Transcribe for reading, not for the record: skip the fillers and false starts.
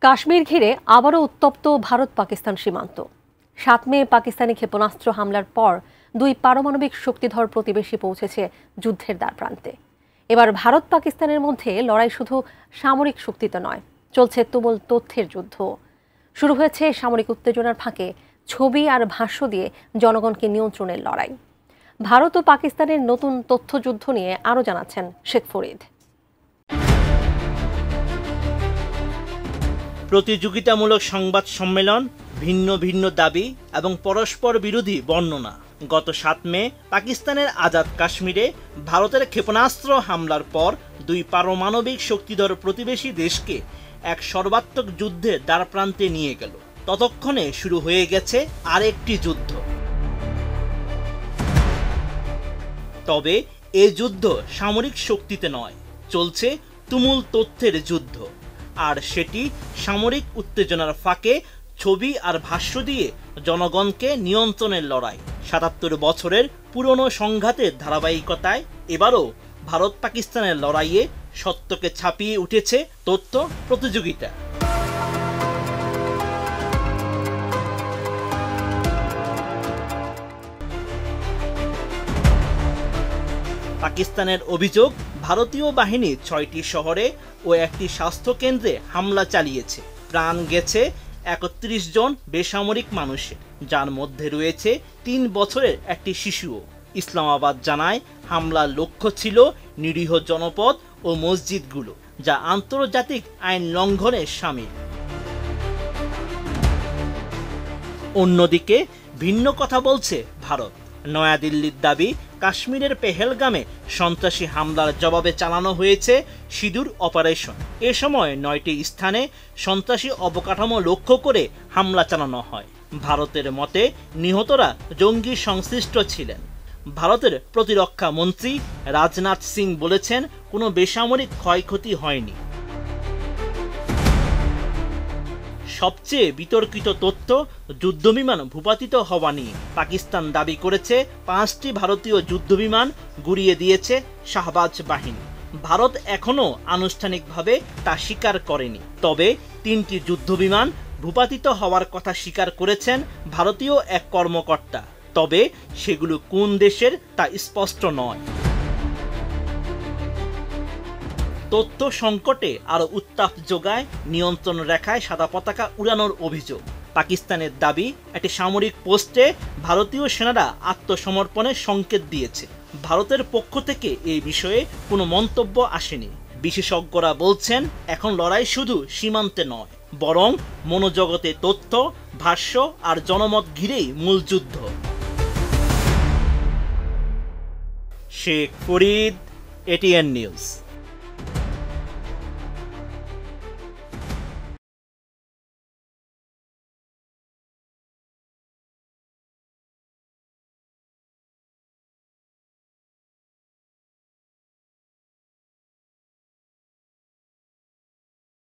কাশ্মীর ঘিরে আবারও উত্তপ্ত ভারত পাকিস্তান সীমান্ত। ৭ মে পাকিস্তানি ক্ষেপণাস্ত্র হামলার পর দুই পারমাণবিক শক্তিধর প্রতিবেশী পৌঁছেছে যুদ্ধের দ্বারপ্রান্তে। এবার ভারত পাকিস্তানের মধ্যে লড়াই শুধু সামরিক শক্তিতে নয়, চলছে তুমুল তথ্যের যুদ্ধ। শুরু হয়েছে সামরিক উত্তেজনার ফাঁকে ছবি আর ভাষ্য দিয়ে জনগণকে নিয়ন্ত্রণের লড়াই। ভারত ও পাকিস্তানের নতুন তথ্যযুদ্ধ নিয়ে আরও জানাচ্ছেন শেখ ফরিদ। প্রতিযোগিতামূলক সংবাদ সম্মেলন, ভিন্ন ভিন্ন দাবি এবং পরস্পর বিরোধী বর্ণনা। গত ৭ মে পাকিস্তানের আজাদ কাশ্মীরে ভারতের ক্ষেপণাস্ত্র হামলার পর দুই পারমাণবিক শক্তিধর প্রতিবেশী দেশকে এক সর্বাত্মক যুদ্ধের দ্বারপ্রান্তে নিয়ে গেল। ততক্ষণে শুরু হয়ে গেছে আরেকটি যুদ্ধ। তবে এ যুদ্ধ সামরিক শক্তিতে নয়, চলছে তুমুল তথ্যের যুদ্ধ। আর সেটি সামরিক উত্তেজনার ফাঁকে ছবি আর ভাষ্য দিয়ে জনগণকে নিয়ন্ত্রণের লড়াই। ৭৭ বছরের পুরনো সংঘাতের ধারাবাহিকতায় এবারও ভারত পাকিস্তানের লড়াইয়ে সত্যকে ছাপিয়ে উঠেছে তথ্য প্রতিযোগিতা। পাকিস্তানের অভিযোগ, ভারতীয় বাহিনী ৬টি শহরে ও একটি স্বাস্থ্যকেন্দ্রে হামলা চালিয়েছে। প্রাণ গেছে ৩১ জন বেসামরিক মানুষের, যার মধ্যে রয়েছে ৩ বছরের একটি শিশুও। ইসলামাবাদ জানায় হামলার লক্ষ্য ছিল নিরীহ জনপদ ও মসজিদগুলো, যা আন্তর্জাতিক আইন লঙ্ঘনের শামিল। অন্যদিকে ভিন্ন কথা বলছে ভারত। নয়াদিল্লির দাবি, কাশ্মীরের পেহেলগামে সন্ত্রাসী হামলার জবাবে চালানো হয়েছে সিঁদুর অপারেশন। এ সময় ৯টি স্থানে সন্ত্রাসী অবকাঠামো লক্ষ্য করে হামলা চালানো হয়। ভারতের মতে নিহতরা জঙ্গি সংশ্লিষ্ট ছিলেন। ভারতের প্রতিরক্ষা মন্ত্রী রাজনাথ সিং বলেছেন, কোনো বেসামরিক ক্ষয়ক্ষতি হয়নি। সবচেয়ে বিতর্কিত তথ্য যুদ্ধবিমান ভূপাতিত হওয়া নিয়ে। পাকিস্তান দাবি করেছে ৫টি ভারতীয় যুদ্ধবিমান গুড়িয়ে দিয়েছে শাহবাজ বাহিনী। ভারত এখনও আনুষ্ঠানিকভাবে তা স্বীকার করেনি। তবে ৩টি যুদ্ধবিমান ভূপাতিত হওয়ার কথা স্বীকার করেছেন ভারতীয় এক কর্মকর্তা। তবে সেগুলো কোন দেশের তা স্পষ্ট নয়। তথ্য সংকটে আরও উত্তাপ যোগায় নিয়ন্ত্রণ রেখায় সাদা পতাকা উড়ানোর অভিযোগ। পাকিস্তানের দাবি, একটি সামরিক পোস্টে ভারতীয় সেনারা আত্মসমর্পণের সংকেত দিয়েছে। ভারতের পক্ষ থেকে এই বিষয়ে কোনো মন্তব্য আসেনি। বিশেষজ্ঞরা বলছেন, এখন লড়াই শুধু সীমান্তে নয়, বরং মনোজগতে তথ্য, ভাষ্য আর জনমত ঘিরেই মূল যুদ্ধ। Sheikh Farid, ATN news.